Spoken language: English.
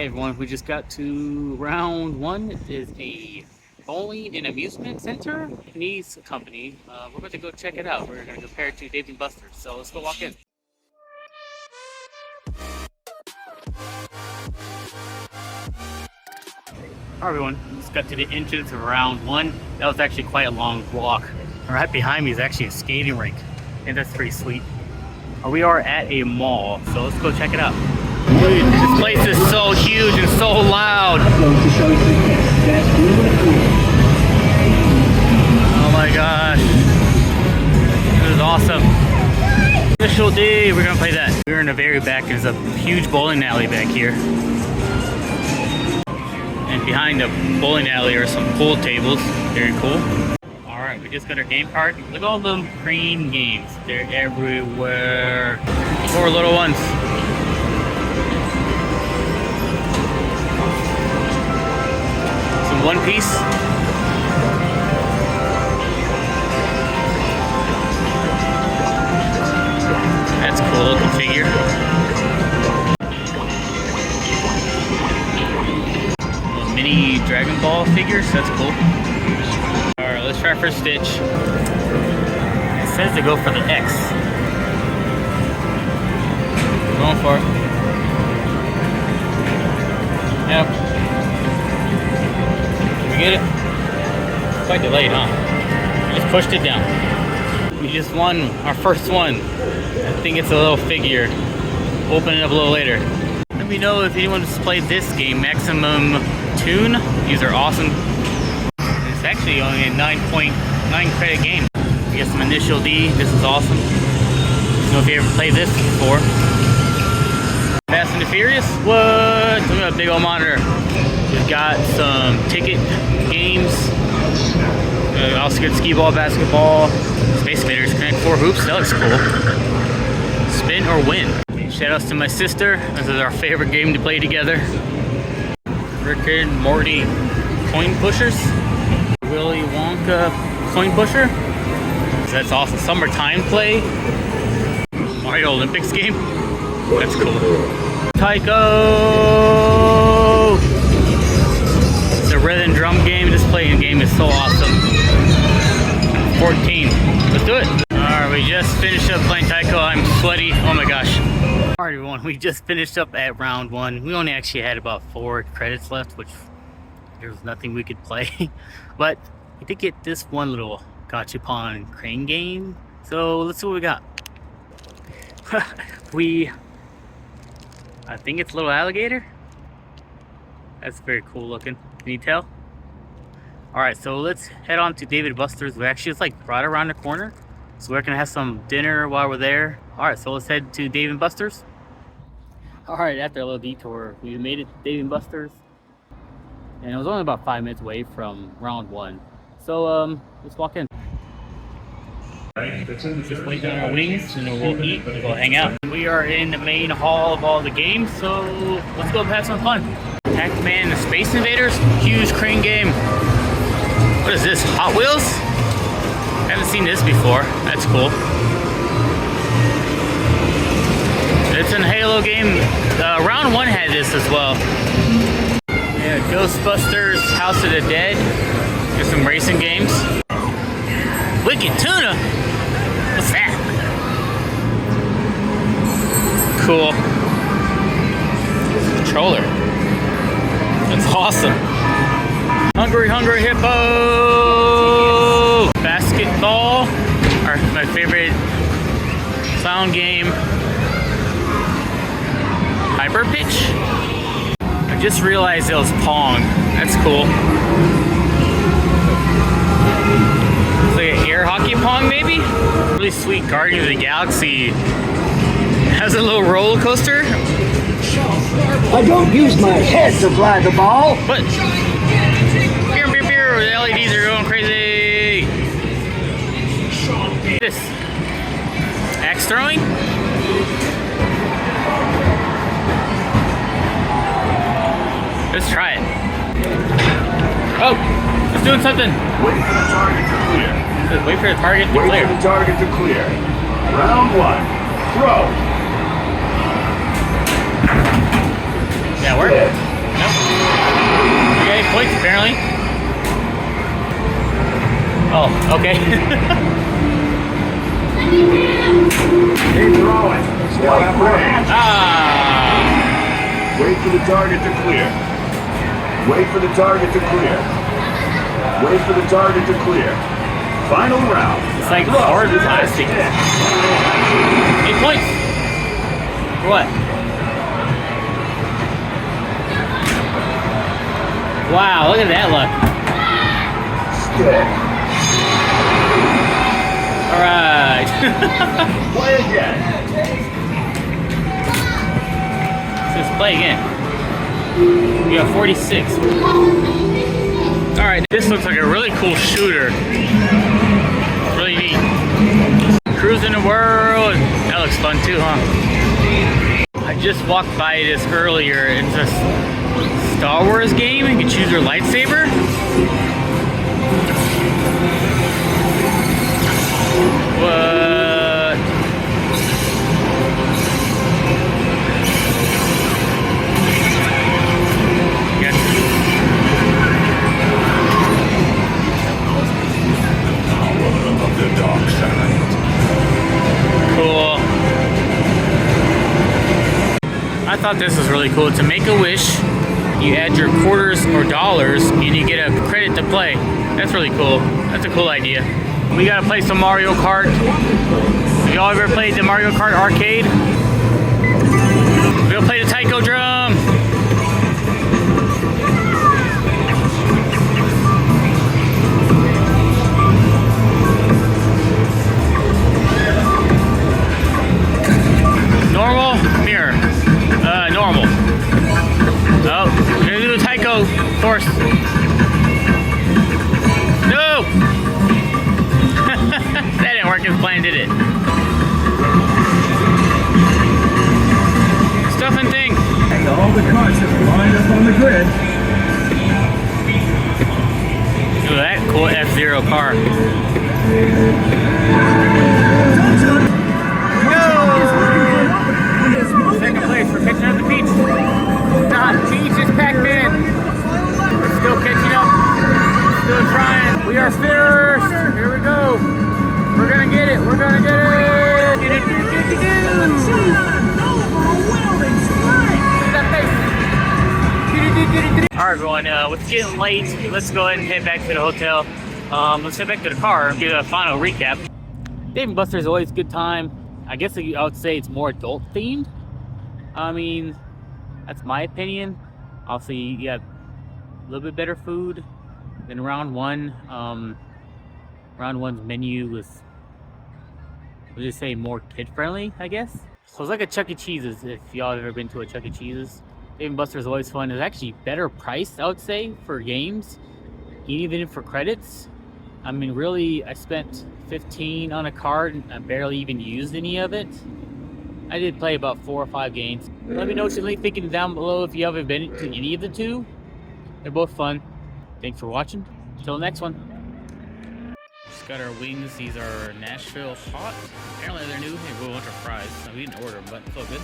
Hey everyone, we just got to round one. It is a bowling and amusement center. It needs a company. We're going to go check it out. We're going to compare it to Dave & Buster's. So let's go walk in. Alright everyone, we just got to the entrance of round one. That was actually quite a long walk. Right behind me is actually a skating rink. And that's pretty sweet. We are at a mall, so let's go check it out. Dude, this place is so huge and so loud. Oh my gosh. This is awesome. Official day, we're gonna play that. We're in the very back. There's a huge bowling alley back here. And behind the bowling alley are some pool tables. Very cool. Alright, we just got our game card. Look at all them green games. They're everywhere. 4 little ones. Some One Piece. That's a cool looking figure. Little mini Dragon Ball figures. That's cool. Alright, let's try for Stitch. It says to go for the X. Going for it. Yep. Did we get it? Quite delayed, huh? We just pushed it down. We just won our first one. I think it's a little figure. Open it up a little later. Let me know if anyone's played this game, Maximum Tune. These are awesome. It's actually only a 9.9 credit game. We get some Initial D. This is awesome. I don't know if you ever played this before. Fast and the Furious? What? Look at a big old monitor. We've got some ticket games. Also get skee ball, basketball, Space Invaders, Connect 4 hoops. That looks cool. Spin or win. Shout outs to my sister. This is our favorite game to play together. Rick and Morty coin pushers. Willy Wonka coin pusher. That's awesome. Summertime play. Mario Olympics game. That's cool. Taiko! It's a rhythm drum game. This playing game is so awesome. 14. Let's do it. Alright, we just finished up playing Taiko. I'm sweaty. Oh my gosh. Alright everyone, we just finished up at round one. We only actually had about 4 credits left, which there was nothing we could play. But we did get this one little gachapon crane game. So let's see what we got. I think it's a little alligator. That's very cool looking. Can you tell? Alright, so let's head on to Dave & Buster's. We actually it's like right around the corner. So we're gonna have some dinner while we're there. Alright, so let's head to Dave & Buster's. Alright, after a little detour, we made it to Dave & Buster's. And it was only about 5 minutes away from round one. So let's walk in. Just waiting on our wings and then we'll eat and we'll hang out. We are in the main hall of all the games, so let's go have some fun. Pac-Man and Space Invaders, huge crane game. What is this, Hot Wheels? I haven't seen this before, that's cool. It's a Halo game, round one had this as well. Yeah, Ghostbusters, House of the Dead, there's some racing games. Wicked Tuna? What's that? Cool. Controller. That's awesome. Hungry Hippo! Basketball. My favorite clown game. Hyper Pitch? I just realized it was Pong. That's cool. It's like an air hockey Pong maybe? Really sweet Guardians of the Galaxy. It has a little roller coaster. I don't use my head to fly the ball. What? The LEDs are going crazy. This. Axe throwing? Let's try it. Oh, it's doing something. Wait for the target to clear. Wait for the target to clear. Wait for the target to clear. Round one. Throw. Yeah, work. Oh, okay. Keep throwing. Still have range. Ah! Wait for the target to clear. Wait for the target to clear. Wait for the target to clear. Final round. It's like hard plastic. 8 points! For what? Wow, look at that luck. Stick. Alright. Play again. Let's play again. We got 46. Alright, this looks like a really cool shooter. Really neat. Cruising the world. That looks fun too, huh? I just walked by this earlier. It's a Star Wars game. You can choose your lightsaber. What? Yes. Power of the dark side. Cool. I thought this was really cool. To make a wish, you add your quarters or dollars and you get a credit to play. That's really cool. That's a cool idea. We gotta play some Mario Kart. Y'all ever played the Mario Kart arcade? We'll play the taiko drum. Normal, mirror. Normal. Oh, we're gonna do the taiko course. No! That didn't work as planned, did it? Stuff and thing. And all the carts have lined up on the grid. Look at that cool F-Zero car. Second place for catching up the Peach. Not Peach, it's Pac-Man. We're still catching up. Still trying. We are first. Here we go. We're gonna get it. We're gonna get it. Alright everyone, it's getting late. Let's go ahead and head back to the hotel. Let's head back to the car, give a final recap. Dave & Buster's always a good time. I guess I would say it's more adult themed. I mean, that's my opinion. Obviously, you got a little bit better food than Round 1. Round 1's menu was, we'll just say, more kid-friendly, I guess. So it's like a Chuck E. Cheese's, if y'all have ever been to a Chuck E. Cheese's. Dave & Buster's always fun. It's actually better priced, I would say, for games, even for credits. I mean, really, I spent $15 on a card and I barely even used any of it. I did play about 4 or 5 games. Let me know what you're thinking down below if you haven't been to any of the two. They're both fun. Thanks for watching. Until the next one. Just got our wings. These are Nashville hot. Apparently they're new. They will want to fries. We didn't order them, but it's all good.